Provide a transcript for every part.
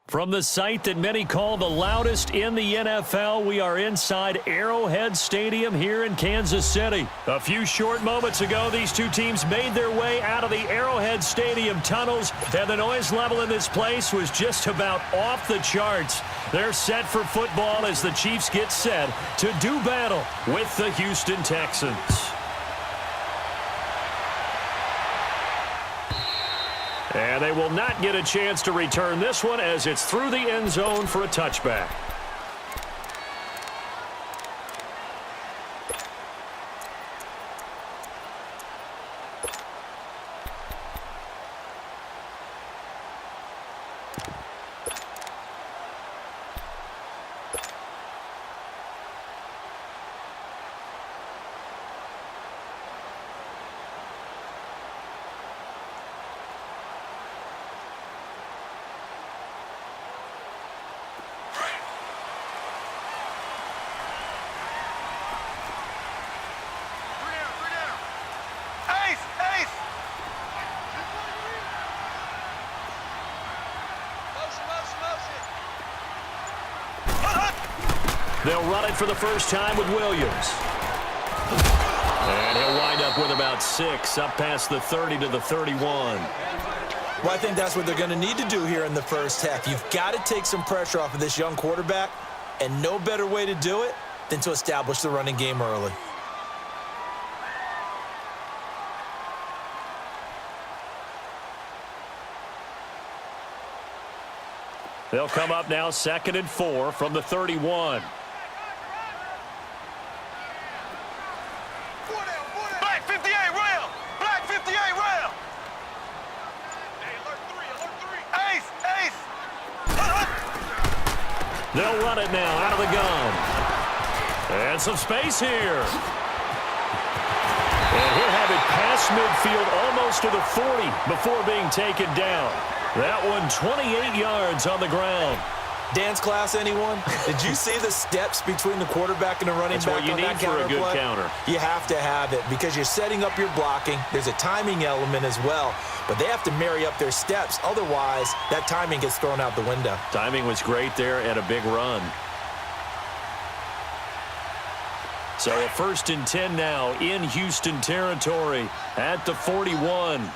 From the site that many call the loudest in the NFL, we are inside Arrowhead Stadium here in Kansas City. A few short moments ago, these two teams made their way out of the Arrowhead Stadium tunnels, and the noise level in this place was just about off the charts. They're set for football as the Chiefs get set to do battle with the Houston Texans. And they will not get a chance to return this one as it's through the end zone for a touchback. They'll run it for the first time with Williams. And he'll wind up with about 6, up past the 30 to the 31. Well, I think that's what they're going to need to do here in the first half. You've got to take some pressure off of this young quarterback, and no better way to do it than to establish the running game early. They'll come up now 2nd and 4 from the 31. Black 58 rail! Black 58 rail! Ace! Ace! They'll run it now out of the gun. And some space here. And he'll have it past midfield almost to the 40 before being taken down. That one 28 yards on the ground. Dance class, anyone? Did you see the steps between the quarterback and the running That's back what you on need that for a good play? counter. You have to have it because you're setting up your blocking. There's a timing element as well, but they have to marry up their steps. Otherwise, that timing gets thrown out the window. Timing was great there and a big run. So a 1st and 10 now in Houston territory at the 41.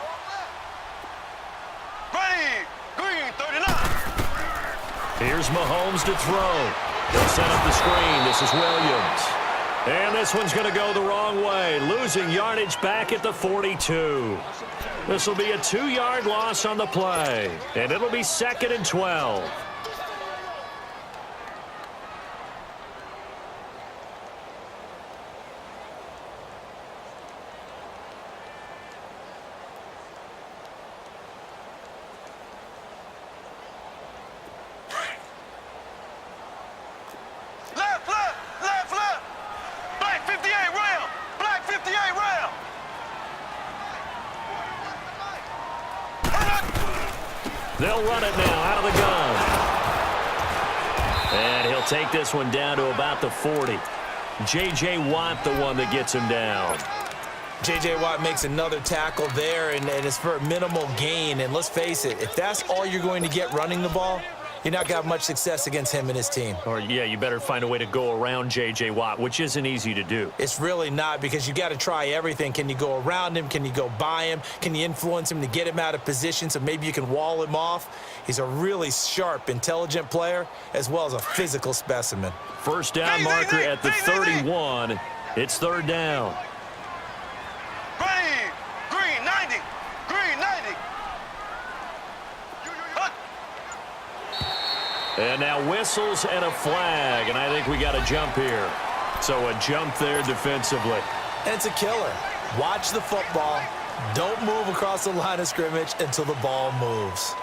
Here's Mahomes to throw. He'll set up the screen. This is Williams. And this one's going to go the wrong way, losing yardage back at the 42. This will be a 2-yard loss on the play, and it'll be 2nd and 12. They'll run it now out of the gun. And he'll take this one down to about the 40. J.J. Watt, the one that gets him down. J.J. Watt makes another tackle there, and it's for a minimal gain. And let's face it, if that's all you're going to get running the ball, you're not going to have much success against him and his team. Or, yeah, you better find a way to go around J.J. Watt, which isn't easy to do. It's really not because you got to try everything. Can you go around him? Can you go by him? Can you influence him to get him out of position so maybe you can wall him off? He's a really sharp, intelligent player as well as a physical specimen. First down marker at the 31. It's 3rd down. Green 90! Green 90! And now whistles and a flag, and I think we got a jump here. So a jump there defensively. And it's a killer. Watch the football. Don't move across the line of scrimmage until the ball moves.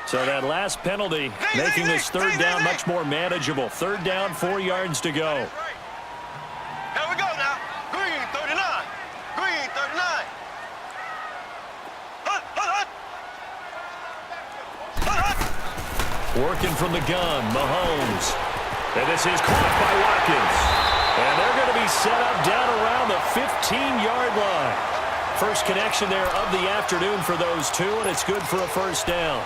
So that last penalty making this 3rd down much more manageable. 3rd down, 4 yards to go. Here we go now. Green 39. Green 39. Working from the gun, Mahomes. And this is caught by Watkins. And they're going to be set up down around the 15-yard line. First connection there of the afternoon for those two, and it's good for a first down.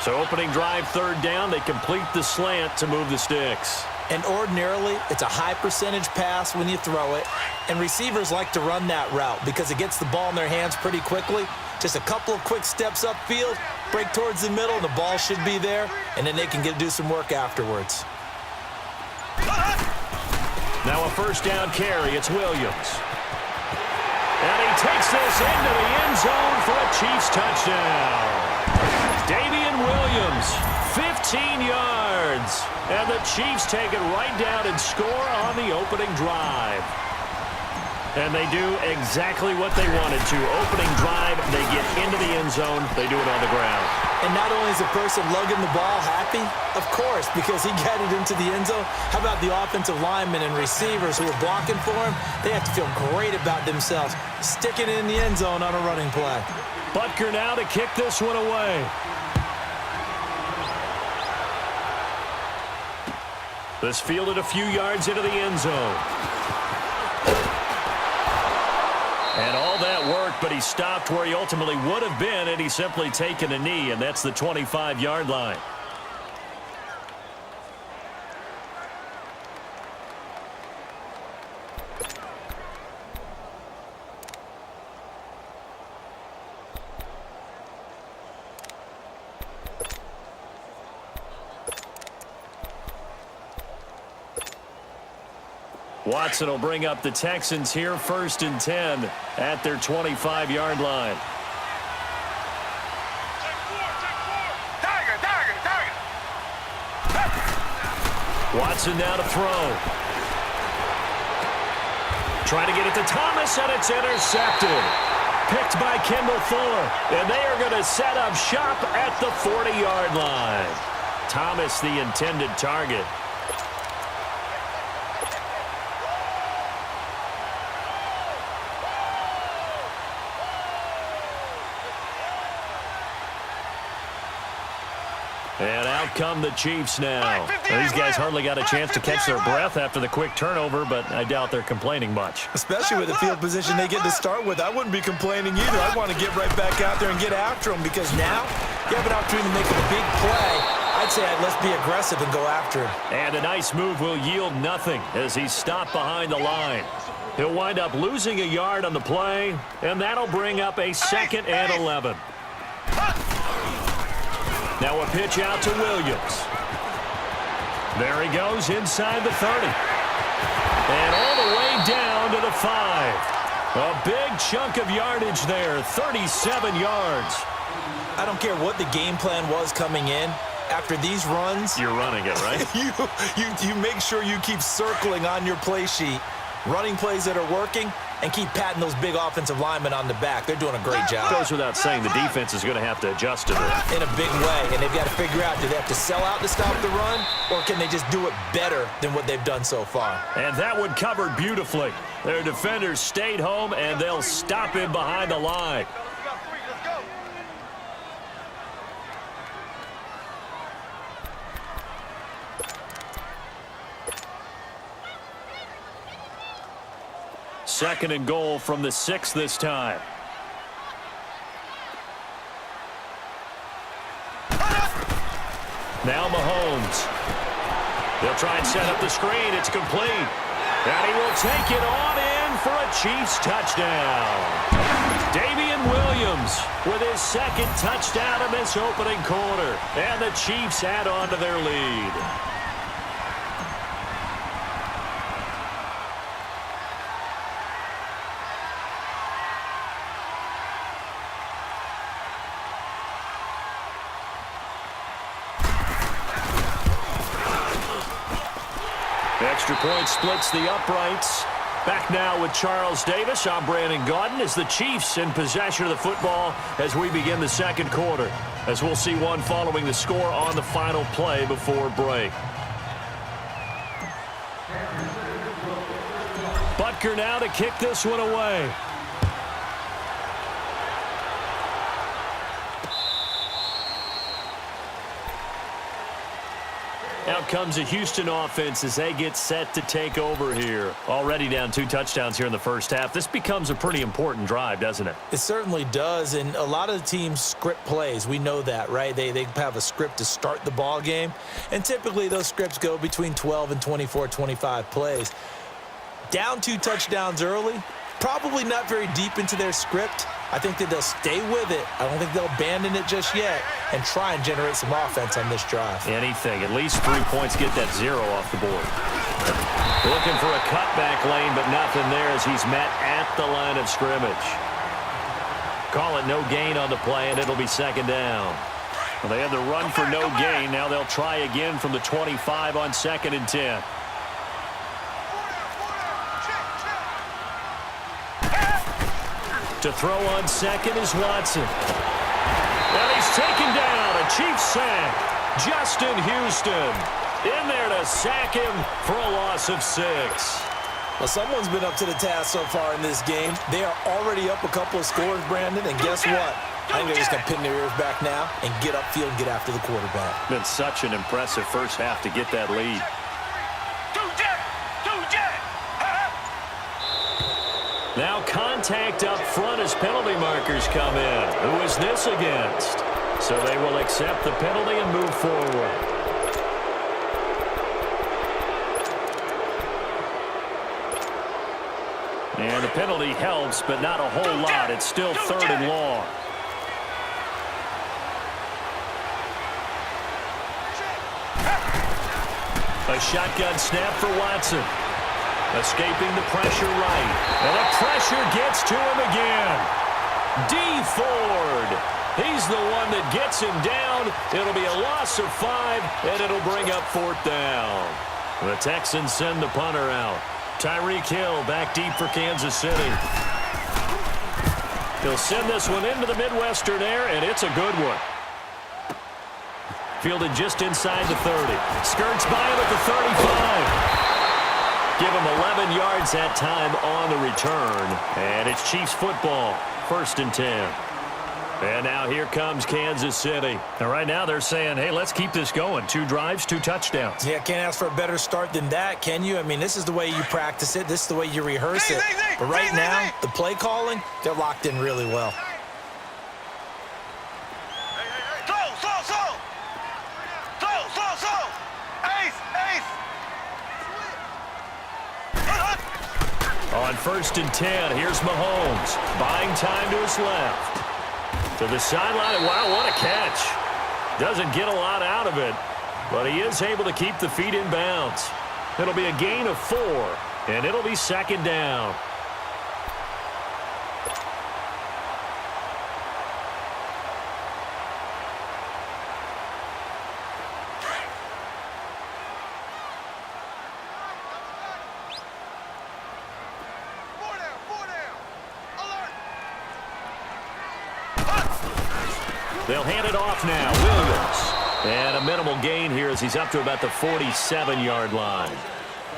So opening drive, third down, they complete the slant to move the sticks. And ordinarily, it's a high percentage pass when you throw it. And receivers like to run that route because it gets the ball in their hands pretty quickly. Just a couple of quick steps upfield, break towards the middle, and the ball should be there. And then they can do some work afterwards. Now a first down carry. It's Williams. And he takes this into the end zone for a Chiefs touchdown. Damian Williams, 15 yards. And the Chiefs take it right down and score on the opening drive. And they do exactly what they wanted to. Opening drive, they get into the end zone. They do it on the ground. And not only is the person lugging the ball happy, of course, because he got it into the end zone. How about the offensive linemen and receivers who are blocking for him? They have to feel great about themselves, sticking it in the end zone on a running play. Butker now to kick this one away. This fielded a few yards into the end zone. And all that worked, but he stopped where he ultimately would have been, and he's simply taken a knee, and that's the 25-yard line. Watson will bring up the Texans here, 1st and 10 at their 25-yard line. Watson now to throw. Trying to get it to Thomas, and it's intercepted. Picked by Kendall Fuller, and they are going to set up shop at the 40-yard line. Thomas, the intended target. And out come the Chiefs now. Well, these guys hardly got a chance to catch their breath after the quick turnover, but I doubt they're complaining much. Especially with the field position they get to start with. I wouldn't be complaining either. I want to get right back out there and get after them because now you have an opportunity to make a big play. I'd say let's be aggressive and go after him. And a nice move will yield nothing as he's stopped behind the line. He'll wind up losing a yard on the play, and that'll bring up a 2nd and 11. Now a pitch out to Williams. There he goes inside the 30. And all the way down to the 5. A big chunk of yardage there, 37 yards. I don't care what the game plan was coming in. After these runs, you're running it, right? you make sure you keep circling on your play sheet, running plays that are working, and keep patting those big offensive linemen on the back. They're doing a great job. Goes without saying, the defense is going to have to adjust to that. In a big way, and they've got to figure out, do they have to sell out to stop the run, or can they just do it better than what they've done so far? And that one covered beautifully. Their defenders stayed home, and they'll stop him behind the line. Second and goal from the 6 this time. Now Mahomes. They'll try and set up the screen. It's complete. And he will take it on in for a Chiefs touchdown. Damian Williams with his 2nd touchdown in this opening quarter. And the Chiefs add on to their lead. Extra point splits the uprights. Back now with Charles Davis. I'm Brandon Gaudin as the Chiefs in possession of the football as we begin the second quarter. As we'll see one following the score on the final play before break. Butker now to kick this one away. Out comes the Houston offense as they get set to take over here. Already down 2 touchdowns here in the first half. This becomes a pretty important drive, doesn't it? It certainly does, and a lot of the teams script plays. We know that, right? They have a script to start the ball game, and typically those scripts go between 12 and 24, 25 plays. Down 2 touchdowns early, probably not very deep into their script. I think that they'll stay with it. I don't think they'll abandon it just yet and try and generate some offense on this drive. Anything. At least 3 points, get that 0 off the board. Looking for a cutback lane, but nothing there as he's met at the line of scrimmage. Call it no gain on the play, and it'll be second down. Well, they had the run for no gain. Now they'll try again from the 25 on 2nd and 10. To throw on second is Watson. And he's taken down. A Chiefs sack. Justin Houston in there to sack him for a loss of 6. Well, someone's been up to the task so far in this game. They are already up a couple of scores, Brandon, and guess what? I think they're just going to pin their ears back now and get upfield and get after the quarterback. Been such an impressive first half to get that lead. Now contact up front as penalty markers come in. Who is this against? So they will accept the penalty and move forward. And the penalty helps, but not a whole lot. It's still 3rd and long. A shotgun snap for Watson. Escaping the pressure right. And the pressure gets to him again. D. Ford. He's the one that gets him down. It'll be a loss of 5, and it'll bring up 4th down. The Texans send the punter out. Tyreek Hill back deep for Kansas City. He'll send this one into the Midwestern air, and it's a good one. Fielded just inside the 30. Skirts by him at the 35. Give him 11 yards that time on the return. And it's Chiefs football, 1st and 10. And now here comes Kansas City. And right now they're saying, hey, let's keep this going. 2 drives, 2 touchdowns. Yeah, can't ask for a better start than that, can you? I mean, this is the way you practice it. This is the way you rehearse it. But right now, the play calling, they're locked in really well. On 1st and 10, here's Mahomes. Buying time to his left. To the sideline. Wow, what a catch. Doesn't get a lot out of it, but he is able to keep the feet in bounds. It'll be a gain of 4, and it'll be 2nd down. They'll hand it off now. Williams. And a minimal gain here as he's up to about the 47-yard line.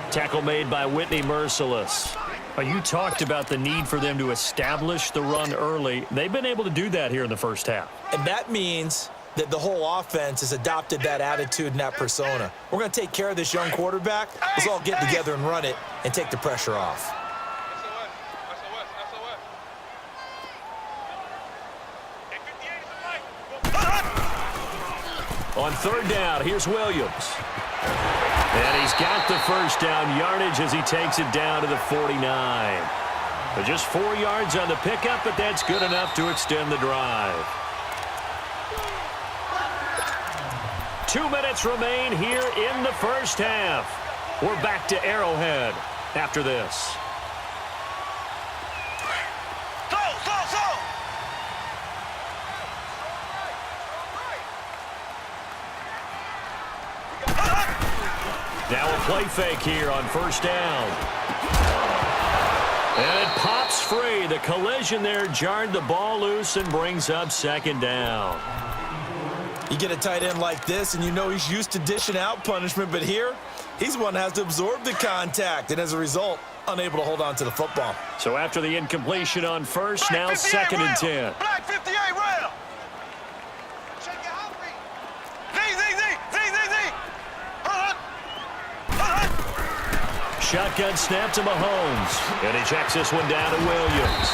Tackle made by Whitney Merciless. You talked about the need for them to establish the run early. They've been able to do that here in the first half. And that means that the whole offense has adopted that attitude and that persona. We're going to take care of this young quarterback. Let's all get together and run it and take the pressure off. On 3rd down, here's Williams. And he's got the first down yardage as he takes it down to the 49. But just 4 yards on the pickup, but that's good enough to extend the drive. 2 minutes remain here in the first half. We're back to Arrowhead after this. Now a play fake here on 1st down. And it pops free. The collision there jarred the ball loose and brings up 2nd down. You get a tight end like this, and you know he's used to dishing out punishment, but here, he's the one that has to absorb the contact, and as a result, unable to hold on to the football. So after the incompletion on 1st, now 2nd and 10. Black 58 round. Shake your hot feet. Z. shotgun snap to Mahomes. And he checks this one down to Williams.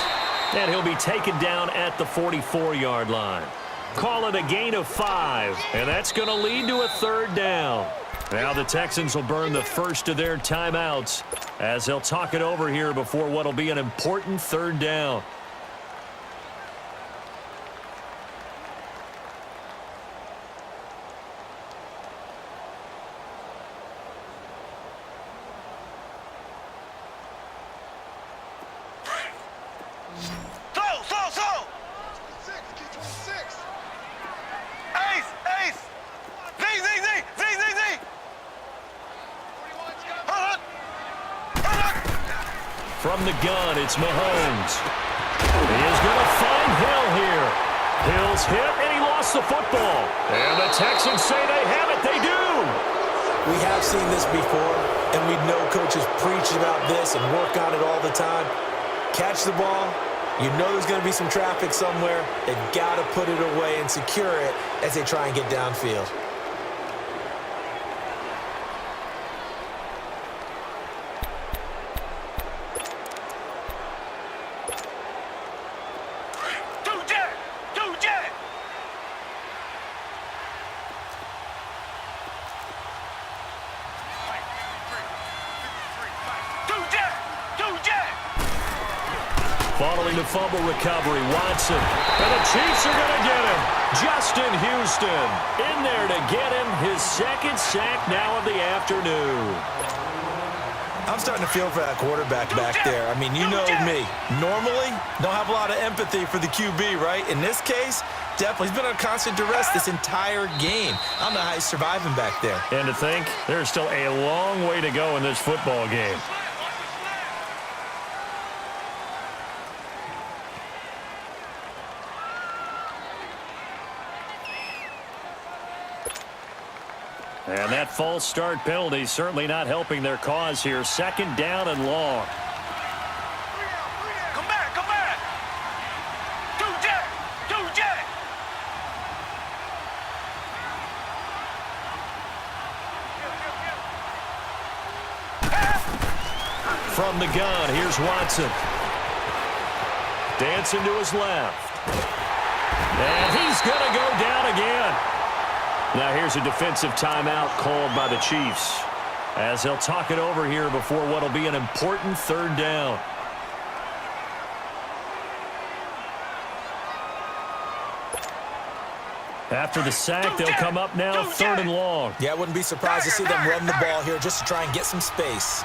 And he'll be taken down at the 44-yard line. Call it a gain of 5. And that's going to lead to a third down. Now the Texans will burn the first of their timeouts as they'll talk it over here before what will be an important third down. From the gun, it's Mahomes. He is going to find Hill here. Hill's hit, and he lost the football. And the Texans say they have it. They do. We have seen this before, and we know coaches preach about this and work on it all the time. Catch the ball. You know there's going to be some traffic somewhere. They've got to put it away and secure it as they try and get downfield. Following the fumble recovery, Watson. And the Chiefs are going to get him. Justin Houston in there to get him his second sack now of the afternoon. I'm starting to feel for that quarterback back there. I mean, you know me. Normally, don't have a lot of empathy for the QB, right? In this case, definitely. He's been under constant duress this entire game. I don't know how he's surviving back there. And to think, there's still a long way to go in this football game. And that false start penalty certainly not helping their cause here. Second down and long. Come back, come back. Two jet. From the gun, here's Watson. Dancing to his left. And he's going to go down again. Now here's a defensive timeout called by the Chiefs as they'll talk it over here before what will be an important third down. After the sack, they'll come up now third and long. Yeah, I wouldn't be surprised to see them run the ball here just to try and get some space.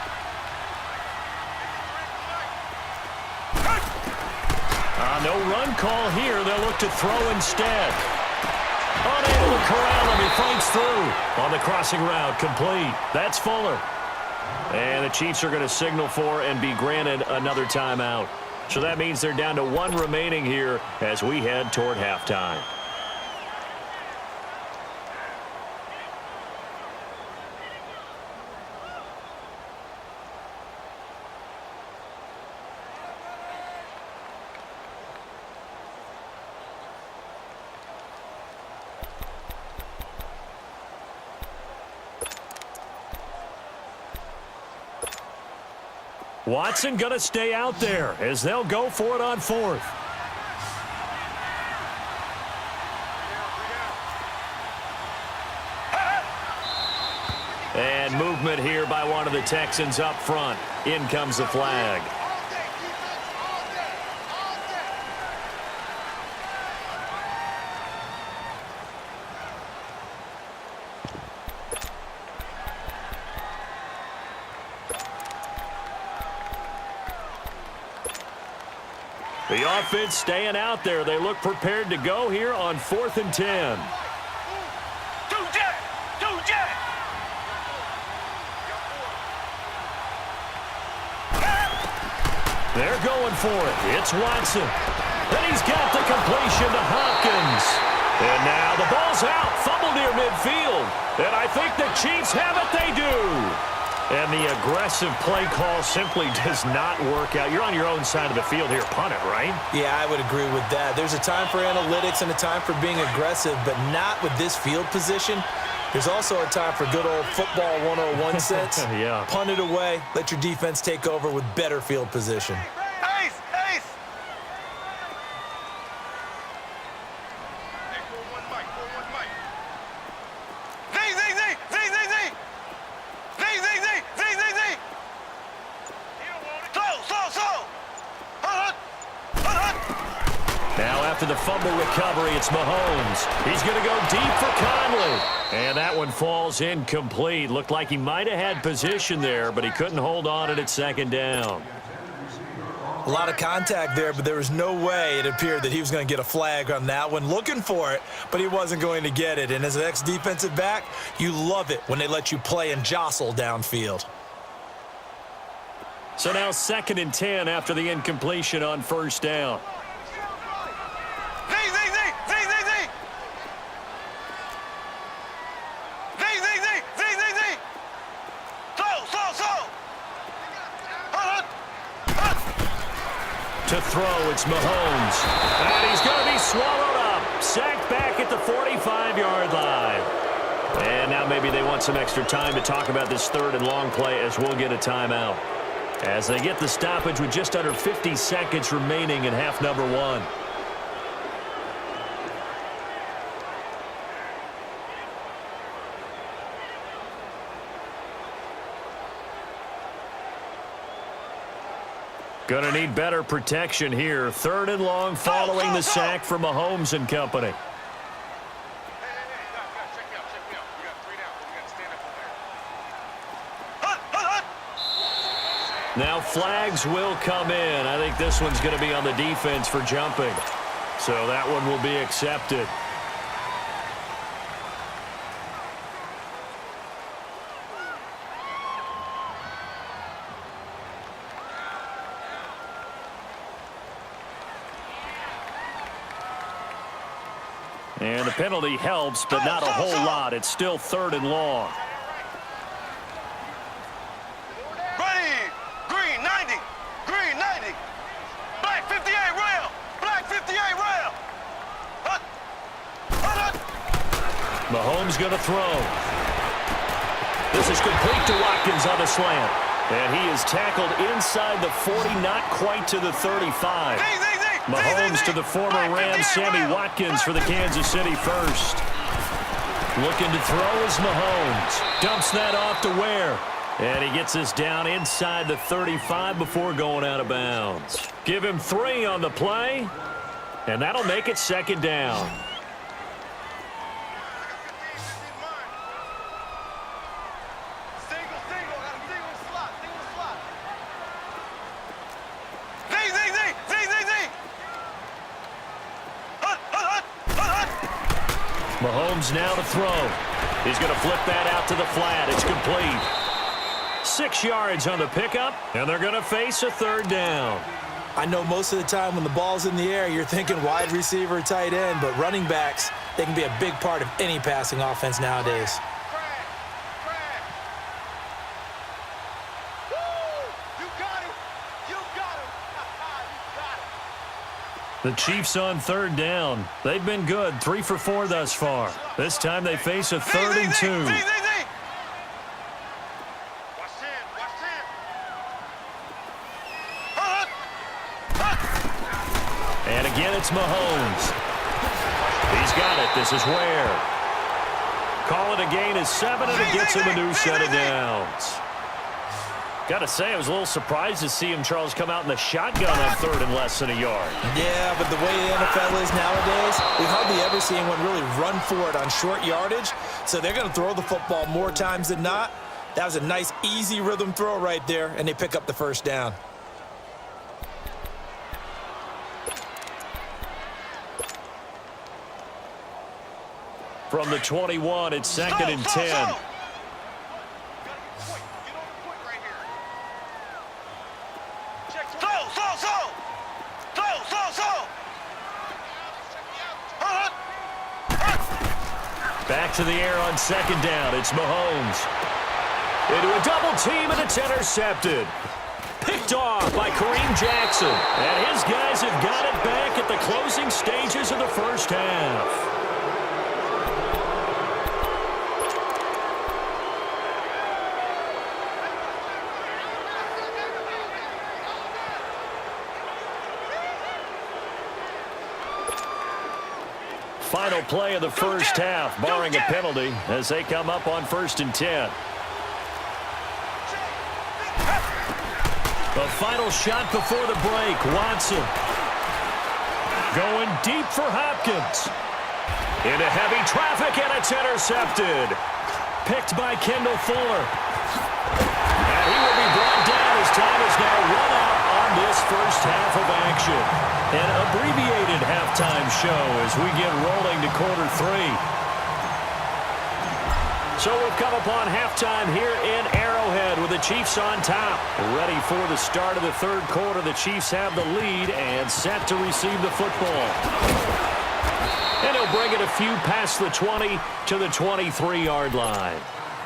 No run call here. They'll look to throw instead. Unable to corral him. He fights through on the crossing route. Complete. That's Fuller. And the Chiefs are going to signal for and be granted another timeout. So that means they're down to one remaining here as we head toward halftime. Watson going to stay out there as they'll go for it on fourth. And movement here by one of the Texans up front. In comes the flag. The offense staying out there. They look prepared to go here on 4th and 10. Two jet. They're going for it. It's Watson. And he's got the completion to Hopkins. And now the ball's out. Fumble near midfield. And I think the Chiefs have it. They do. And the aggressive play call simply does not work out. You're on your own side of the field here. Punt it, right? Yeah, I would agree with that. There's a time for analytics and a time for being aggressive, but not with this field position. There's also a time for good old football 101 sense. Yeah. Punt it away. Let your defense take over with better field position. Ace! Ace! Z, Z, Z! Z, Z, Z! Z, Z, Z! Z, Z, Z! Slow! Hunt! Now after the fumble recovery, it's Mahomes. He's going to go deep for Conley. And that one falls incomplete. Looked like he might have had position there, but he couldn't hold on at second down. A lot of contact there, but there was no way it appeared that he was going to get a flag on that one. Looking for it, but he wasn't going to get it. And as an ex-defensive back, you love it when they let you play and jostle downfield. So now 2nd and 10 after the incompletion on first down. Z, Z, Z! Z, Z, Z! Z, Z, Z! Z, Z, Z! Slow! Hunt! To throw, it's Mahomes. And he's going to be swallowed up. Sacked back at the 45-yard line. And now maybe they want some extra time to talk about this 3rd and long play as we'll get a timeout. As they get the stoppage with just under 50 seconds remaining in half number 1. Going to need better protection here. 3rd and long following the sack from Mahomes and company. Hey, guys, check me out. We got 3 down. We got to stand up over there. Hunt! Now flags will come in. I think this one's going to be on the defense for jumping. So that one will be accepted. And the penalty helps, but not a whole lot. It's still 3rd and long. Ready! Green 90! Green 90! Black 58 rail! Black 58 rail! Hunt! Mahomes going to throw. This is complete to Watkins on the slant. And he is tackled inside the 40, not quite to the 35. Mahomes to the former Rams, Sammy Watkins for the Kansas City first. Looking to throw is Mahomes. Dumps that off to Ware. And he gets this down inside the 35 before going out of bounds. Give him 3 on the play. And that'll make it 2nd down. Mahomes now to throw. He's going to flip that out to the flat. It's complete. 6 yards on the pickup, and they're going to face a 3rd down. I know most of the time when the ball's in the air, you're thinking wide receiver, tight end, but running backs, they can be a big part of any passing offense nowadays. The Chiefs on 3rd down. They've been good, 3 for 4 thus far. This time they face a 3rd and 2. And again, it's Mahomes. He's got it. This is Ware. Call it a gain of 7, and it gets him a new set of downs. Got to say, I was a little surprised to see him, Charles, come out in the shotgun on 3rd and less than a yard. Yeah, but the way the NFL is nowadays, we hardly ever see anyone really run for it on short yardage. So they're going to throw the football more times than not. That was a nice, easy rhythm throw right there, and they pick up the 1st down. From the 21, it's 2nd and 10. Back to the air on 2nd down. It's Mahomes. Into a double team, and it's intercepted. Picked off by Kareem Jackson. And his guys have got it back at the closing stages of the first half. Final play of the first half, barring a penalty, as they come up on 1st and 10. The final shot before the break, Watson. Going deep for Hopkins. Into heavy traffic, and it's intercepted. Picked by Kendall Fuller. And he will be brought down as time is now run out on this first half of action. An abbreviated halftime show as we get rolling to quarter 3. So we've come upon halftime here in Arrowhead with the Chiefs on top. Ready for the start of the third quarter. The Chiefs have the lead and set to receive the football. And he'll bring it a few past the 20 to the 23-yard line.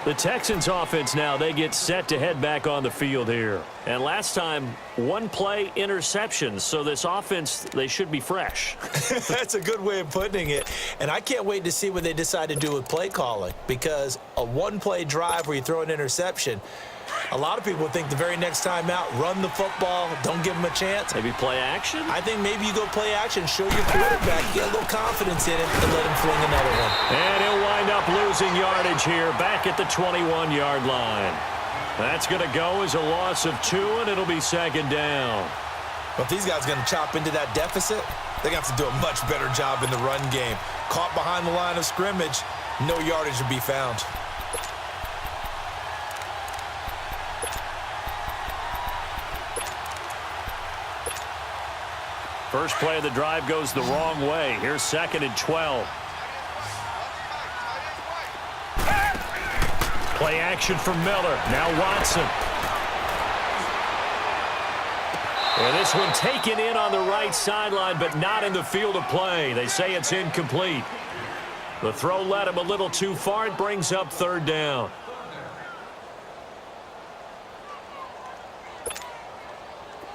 The Texans offense now, they get set to head back on the field here. And last time, one play interception. So this offense, they should be fresh. That's a good way of putting it. And I can't wait to see what they decide to do with play calling, because a one-play drive where you throw an interception, a lot of people think the very next time out, run the football, don't give them a chance. Maybe play action? I think maybe you go play action, show your quarterback, get a little confidence in it, and let him fling another one. And he'll wind up losing yardage here back at the 21-yard line. That's going to go as a loss of 2, and it'll be 2nd down. But if these guys are going to chop into that deficit, they're going to have to do a much better job in the run game. Caught behind the line of scrimmage, no yardage to be found. First play of the drive goes the wrong way. Here's 2nd and 12. Play action from Miller. Now Watson. And this one taken in on the right sideline, but not in the field of play. They say it's incomplete. The throw led him a little too far. It brings up 3rd down.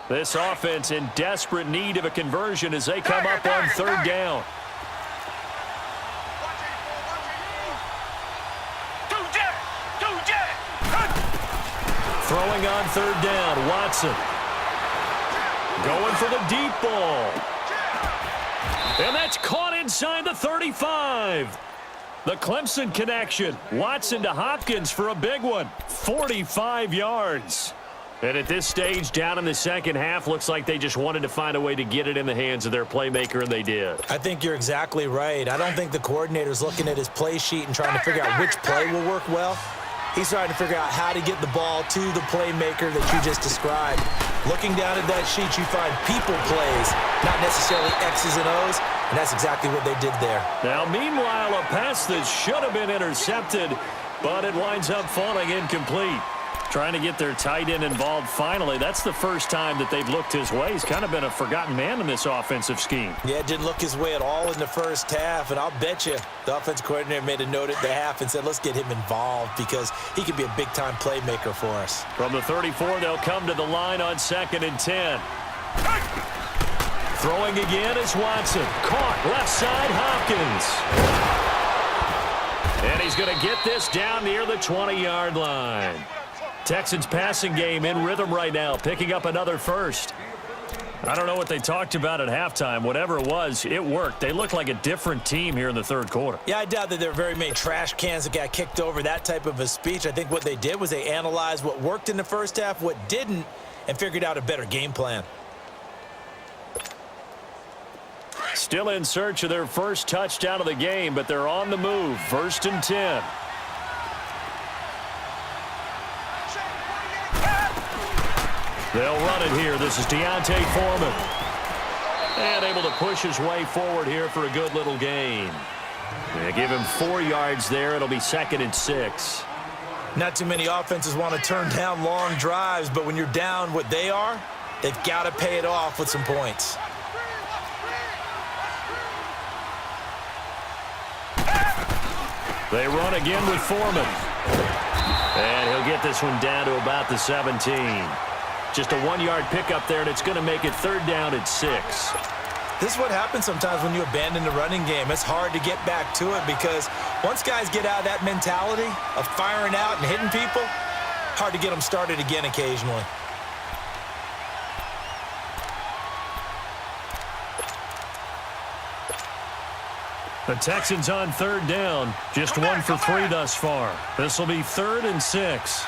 This offense in desperate need of a conversion as they come up on 3rd down. Throwing on 3rd down, Watson. Going for the deep ball. And that's caught inside the 35. The Clemson connection. Watson to Hopkins for a big one. 45 yards. And at this stage, down in the second half, looks like they just wanted to find a way to get it in the hands of their playmaker, and they did. I think you're exactly right. I don't think the coordinator's looking at his play sheet and trying to figure out which play will work well. He's trying to figure out how to get the ball to the playmaker that you just described. Looking down at that sheet, you find people plays, not necessarily X's and O's, and that's exactly what they did there. Now, meanwhile, a pass that should have been intercepted, but it winds up falling incomplete. Trying to get their tight end involved finally. That's the first time that they've looked his way. He's kind of been a forgotten man in this offensive scheme. Yeah, it didn't look his way at all in the first half, and I'll bet you the offensive coordinator made a note at the half and said, let's get him involved because he could be a big-time playmaker for us. From the 34, they'll come to the line on 2nd and 10. Throwing again is Watson. Caught left side, Hopkins. And he's going to get this down near the 20-yard line. Texans passing game in rhythm right now, picking up another first. I don't know what they talked about at halftime. Whatever it was, it worked. They look like a different team here in the third quarter. Yeah, I doubt that there were very many trash cans that got kicked over, that type of a speech. I think what they did was they analyzed what worked in the first half, what didn't, and figured out a better game plan. Still in search of their first touchdown of the game, but they're on the move. 1st and 10. They'll run it here. This is Deontay Foreman. And able to push his way forward here for a good little gain. They give him 4 yards there. It'll be 2nd and 6. Not too many offenses want to turn down long drives, but when you're down what they are, they've got to pay it off with some points. They run again with Foreman. And he'll get this one down to about the 17. Just a 1-yard pickup there, and it's going to make it 3rd down at 6. This is what happens sometimes when you abandon the running game. It's hard to get back to it because once guys get out of that mentality of firing out and hitting people, hard to get them started again occasionally. The Texans on 3rd down. Just 1 for 3 thus far. This will be 3rd and 6.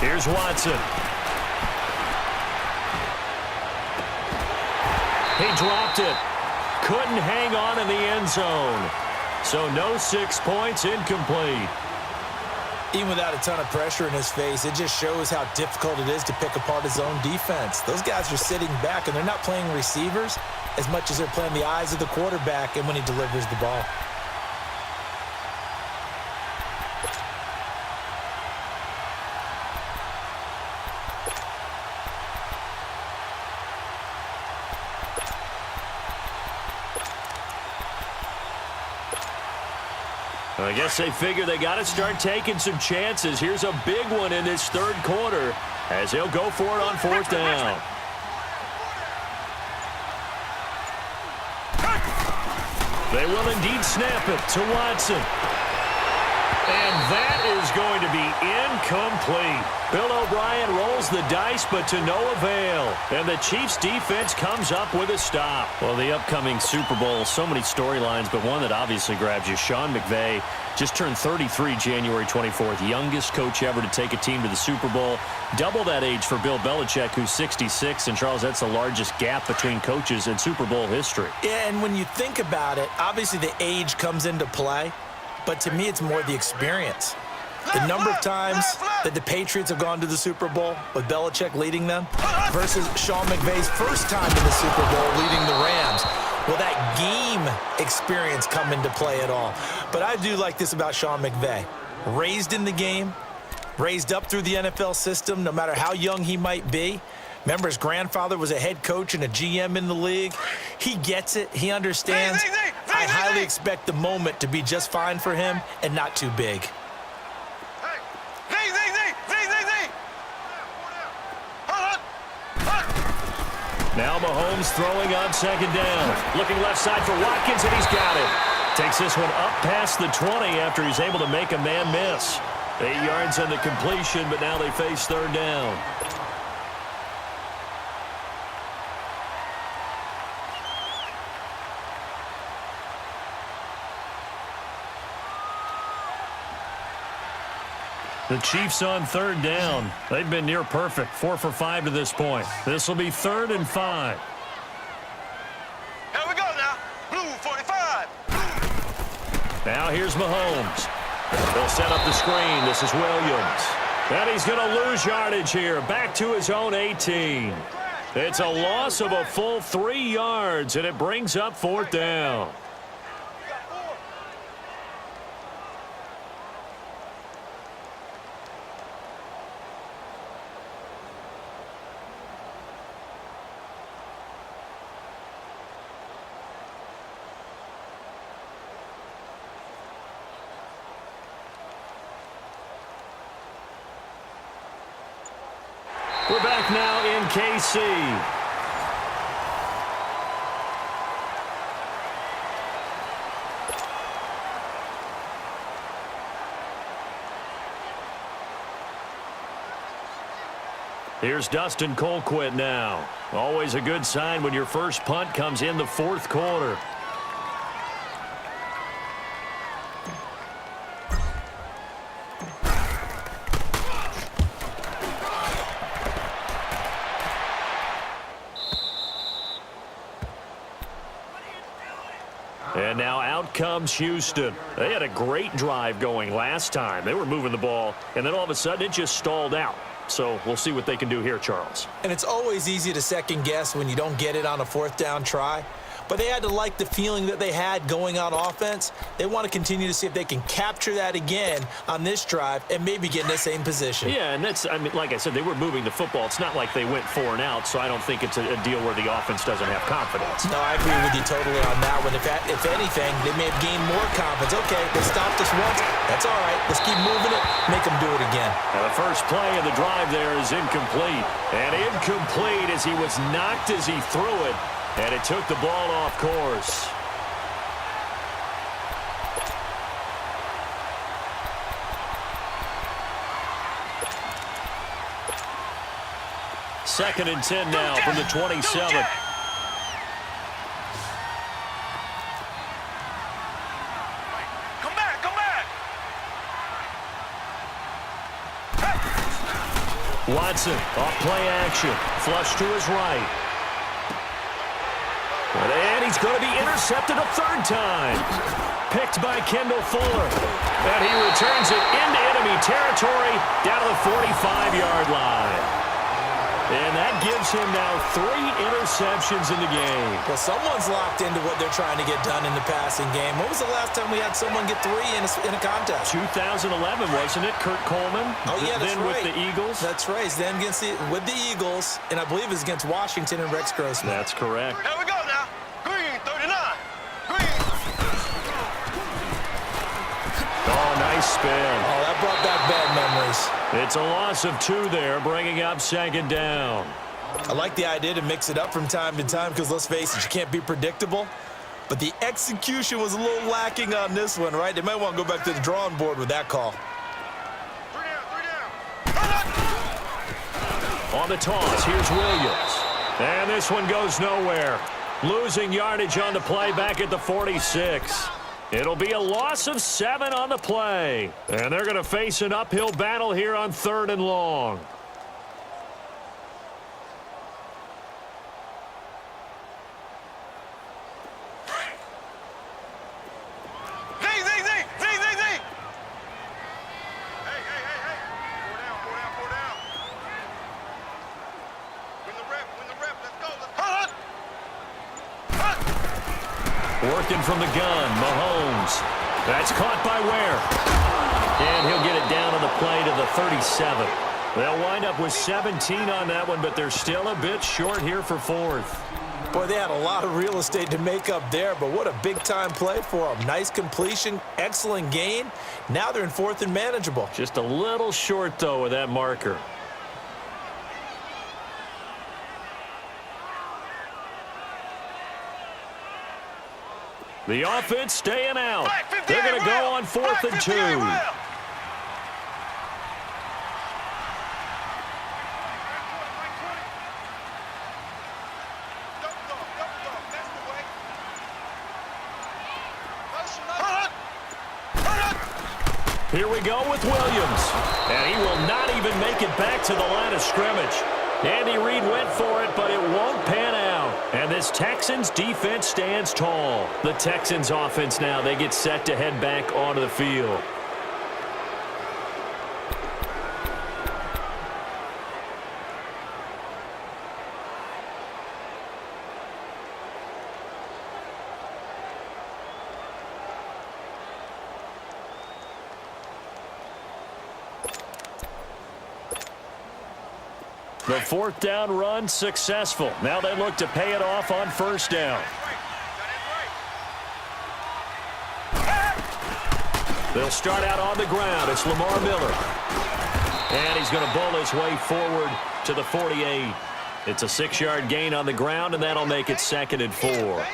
Here's Watson. He dropped it. Couldn't hang on in the end zone. So no 6 points, incomplete. Even without a ton of pressure in his face, it just shows how difficult it is to pick apart his own defense. Those guys are sitting back, and they're not playing receivers as much as they're playing the eyes of the quarterback and when he delivers the ball. I guess they figure they got to start taking some chances. Here's a big one in this 3rd quarter as he'll go for it on 4th down. They will indeed snap it to Watson. And that is going to be incomplete. Bill O'Brien rolls the dice, but to no avail. And the Chiefs' defense comes up with a stop. Well, the upcoming Super Bowl, so many storylines, but one that obviously grabs you. Sean McVay just turned 33 January 24th. Youngest coach ever to take a team to the Super Bowl. Double that age for Bill Belichick, who's 66. And, Charles, that's the largest gap between coaches in Super Bowl history. Yeah, and when you think about it, obviously the age comes into play. But to me, it's more the experience. The number of times that the Patriots have gone to the Super Bowl with Belichick leading them versus Sean McVay's first time in the Super Bowl leading the Rams. Will that game experience come into play at all? But I do like this about Sean McVay. Raised in the game, raised up through the NFL system, no matter how young he might be. Remember, his grandfather was a head coach and a GM in the league. He gets it. He understands. I highly expect the moment to be just fine for him and not too big. Now Mahomes throwing on 2nd down. Looking left side for Watkins, and he's got it. Takes this one up past the 20 after he's able to make a man miss. 8 yards on the completion, but now they face 3rd down. The Chiefs on 3rd down. They've been near perfect, 4 for 5 to this point. This will be 3rd and 5. Here we go now. Blue 45. Now here's Mahomes. They'll set up the screen. This is Williams. And he's going to lose yardage here. Back to his own 18. It's a loss of a full 3 yards, and it brings up 4th down. We're back now in KC. Here's Dustin Colquitt now. Always a good sign when your first punt comes in the 4th quarter. And now out comes Houston. They had a great drive going last time. They were moving the ball, and then all of a sudden it just stalled out. So we'll see what they can do here, Charles. And it's always easy to second guess when you don't get it on a 4th down try. but they had to like the feeling that they had going on offense. They want to continue to see if they can capture that again on this drive and maybe get in the same position. Yeah, and that's, I mean, like I said, they were moving the football. It's not like they went 4 and out, so I don't think it's a deal where the offense doesn't have confidence. No, I agree with you totally on that one. If anything, they may have gained more confidence. Okay, they stopped us once. That's all right. Let's keep moving it. Make them do it again. Now the first play of the drive there is incomplete. And incomplete as he was knocked as he threw it. And it took the ball off course. Second and 10 now from the 27. Watson, off play action, flush to his right. And he's going to be intercepted a third time. Picked by Kendall Fuller. And he returns it into enemy territory down to the 45-yard line. And that gives him now 3 interceptions in the game. Well, someone's locked into what they're trying to get done in the passing game. When was the last time we had someone get 3 in a contest? 2011, wasn't it? Kurt Coleman. Oh, yeah, that's then right. with the Eagles. That's right. Then with the Eagles, and I believe it's against Washington and Rex Grossman. That's correct. Here we go now. Green, 39. Green. Oh, nice spin. Oh, that brought back bad memories. It's a loss of 2 there, bringing up second down. I like the idea to mix it up from time to time because, let's face it, you can't be predictable. But the execution was a little lacking on this one, right? They might want to go back to the drawing board with that call. 3 down. On the toss, here's Williams. And this one goes nowhere. Losing yardage on the play back at the 46. It'll be a loss of 7 on the play. And they're going to face an uphill battle here on 3rd and long. Working from the gun, Mahomes. That's caught by Ware. And he'll get it down on the play to the 37. They'll wind up with 17 on that one, but they're still a bit short here for 4th. Boy, they had a lot of real estate to make up there, but what a big-time play for them. Nice completion, excellent gain. Now they're in 4th and manageable. Just a little short, though, with that marker. The offense staying out. They're going to go on 4th and 2. Here we go with Williams. And he will not even make it back to the line of scrimmage. Andy Reid went for it, but it won't pan out. And this Texans defense stands tall. The Texans offense now, they get set to head back onto the field. The 4th down run successful. Now they look to pay it off on 1st down. They'll start out on the ground. It's Lamar Miller. And he's going to bowl his way forward to the 48. It's a 6-yard gain on the ground, and that'll make it 2nd and 4.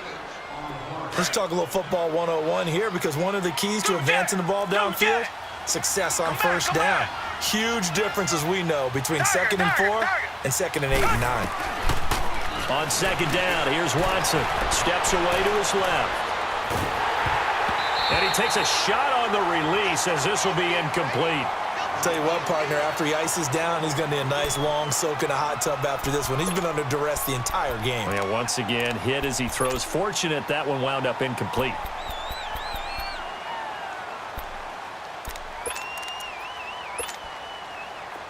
Let's talk a little football 101 here, because one of the keys to advancing the ball downfield, success on 1st down. Huge difference, as we know, between 2nd and 4 and 2nd and 8 and 9. On 2nd down, here's Watson. Steps away to his left. And he takes a shot on the release, as this will be incomplete. Tell you what, partner, after he ices down, he's going to need a nice long soak in a hot tub after this one. He's been under duress the entire game. Yeah, once again, hit as he throws. Fortunate that one wound up incomplete.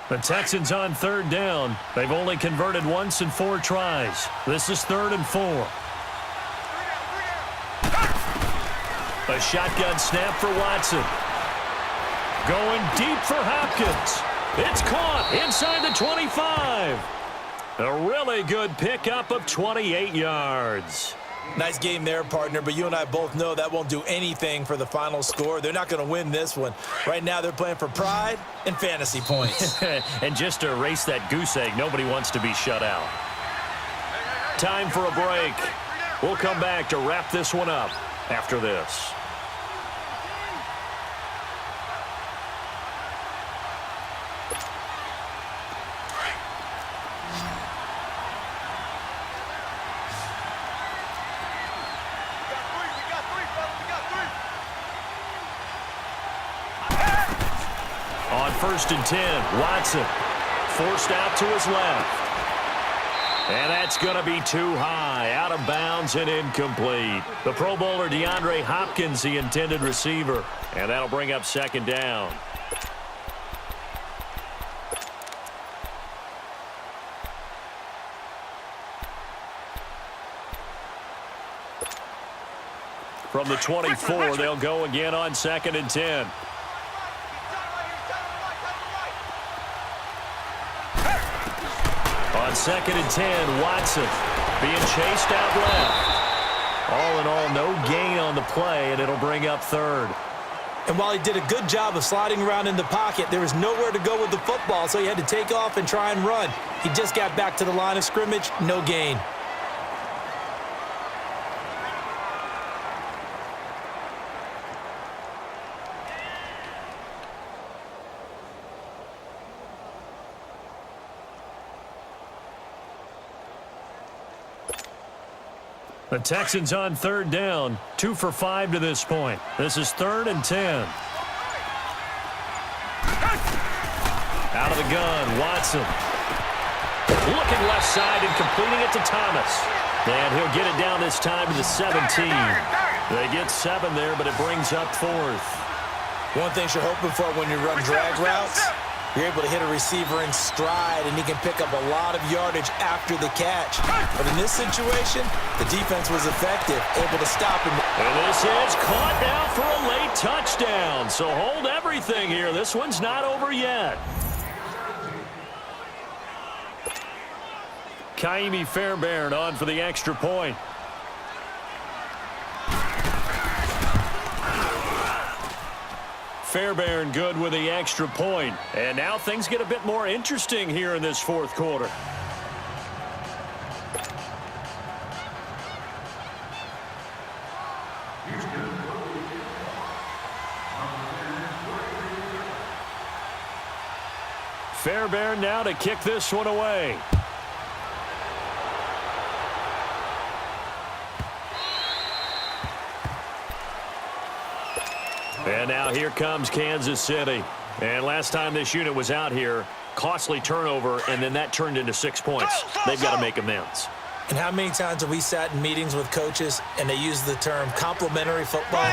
The Texans on 3rd down. They've only converted once in 4 tries. This is 3rd and 4. The shotgun snap for Watson. Going deep for Hopkins. It's caught inside the 25. A really good pickup of 28 yards. Nice game there, partner, but you and I both know that won't do anything for the final score. They're not going to win this one. Right now they're playing for pride and fantasy points. And just to erase that goose egg, nobody wants to be shut out. Time for a break. We'll come back to wrap this one up after this. On 1st and 10, Watson forced out to his left. And that's going to be too high, out of bounds and incomplete. The Pro Bowler DeAndre Hopkins, the intended receiver. And that'll bring up 2nd down. From the 24, they'll go again on 2nd and 10. On 2nd and 10, Watson being chased out left. All in all, no gain on the play, and it'll bring up 3rd. And while he did a good job of sliding around in the pocket, there was nowhere to go with the football, so he had to take off and try and run. He just got back to the line of scrimmage, no gain. The Texans on 3rd down, 2 for 5 to this point. This is 3rd and 10. Out of the gun, Watson. Looking left side and completing it to Thomas. And he'll get it down this time to the 17. They get 7 there, but it brings up 4th. One thing you're hoping for when you run drag routes, you're able to hit a receiver in stride, and he can pick up a lot of yardage after the catch. But in this situation, the defense was effective, able to stop him. And this is caught now for a late touchdown. So hold everything here. This one's not over yet. Kaimi Fairbairn on for the extra point. Fairbairn good with the extra point. And now things get a bit more interesting here in this 4th quarter. Fairbairn now to kick this one away. And now here comes Kansas City. And last time this unit was out here, costly turnover, and then that turned into 6 points. They've got to make amends. And how many times have we sat in meetings with coaches and they use the term complementary football?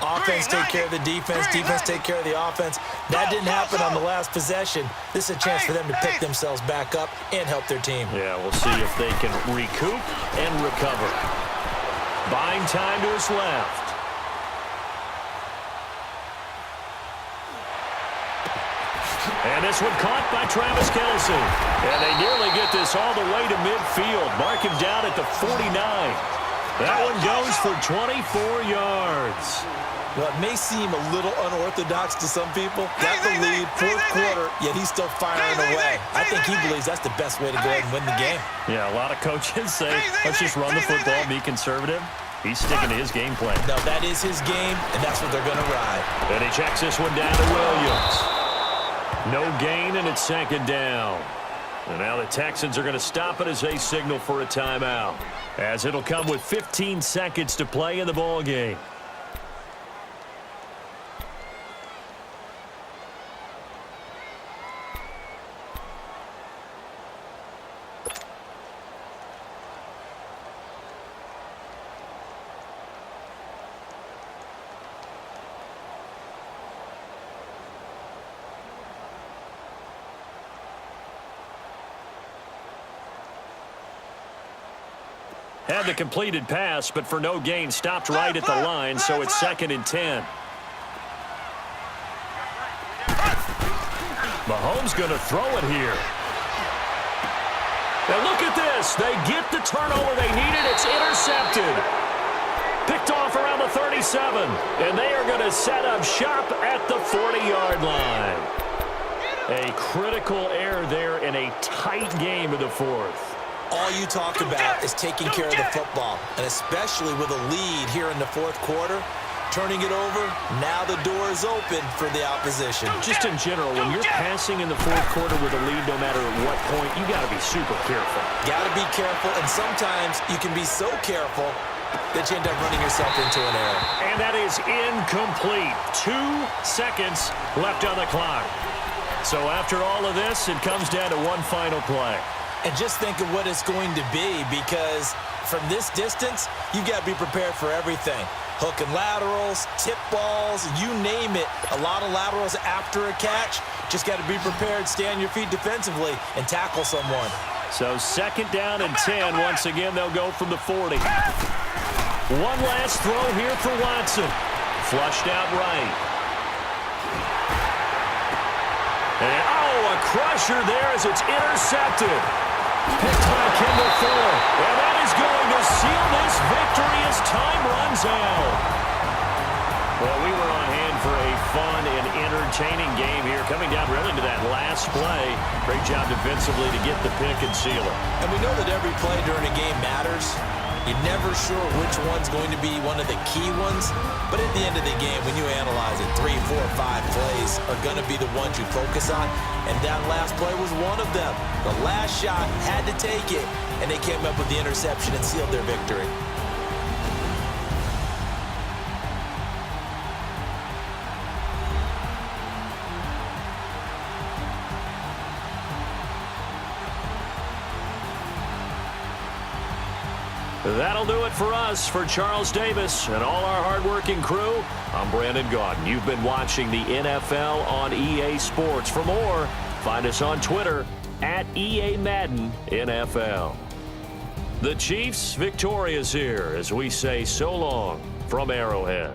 Offense take care of the defense, defense take care of the offense. That didn't happen on the last possession. This is a chance for them to pick themselves back up and help their team. Yeah, we'll see if they can recoup and recover. Buying time to his left. And this one caught by Travis Kelce. And they nearly get this all the way to midfield. Mark him down at the 49. That one goes for 24 yards. Well, it may seem a little unorthodox to some people. Got the lead, 4th quarter, yet he's still firing away. I think he believes that's the best way to go ahead and win the game. Yeah, a lot of coaches say, let's just run the football, be conservative. He's sticking to his game plan. No, that is his game, and that's what they're going to ride. And he checks this one down to Williams. No gain, and it's 2nd down. And now the Texans are going to stop it as they signal for a timeout, as it'll come with 15 seconds to play in the ball game. Had the completed pass, but for no gain, stopped right at the line, so it's 2nd and 10. Mahomes going to throw it here. And look at this. They get the turnover they needed. It's intercepted. Picked off around the 37. And they are going to set up shop at the 40-yard line. A critical error there in a tight game of the fourth. All you talk about is taking care of the football, and especially with a lead here in the fourth quarter. Turning it over, now the door is open for the opposition. Just in general, when you're passing in the fourth quarter with a lead, no matter at what point, you got to be super careful. Got to be careful, and sometimes you can be so careful that you end up running yourself into an error. And that is incomplete. 2 seconds left on the clock. So after all of this, it comes down to one final play. And just think of what it's going to be, because from this distance, you got to be prepared for everything. Hook and laterals, tip balls, you name it. A lot of laterals after a catch. Just got to be prepared, stay on your feet defensively, and tackle someone. So 2nd down and 10. Once again, they'll go from the 40. One last throw here for Watson. Flushed out right. And, a crusher there as it's intercepted. Picked by Kendall Fuller. And that is going to seal this victory as time runs out. Well, we were on hand for a fun and entertaining game here. Coming down really to that last play. Great job defensively to get the pick and seal it. And we know that every play during a game matters. You're never sure which one's going to be one of the key ones. But at the end of the game, when you analyze it, 3, 4, 5 plays are going to be the ones you focus on. And that last play was one of them. The last shot had to take it, and they came up with the interception and sealed their victory. That'll do it for us. For Charles Davis and all our hardworking crew, I'm Brandon Gaudin. You've been watching the NFL on EA Sports. For more, find us on Twitter at EA Madden NFL. The Chiefs victorious here as we say so long from Arrowhead.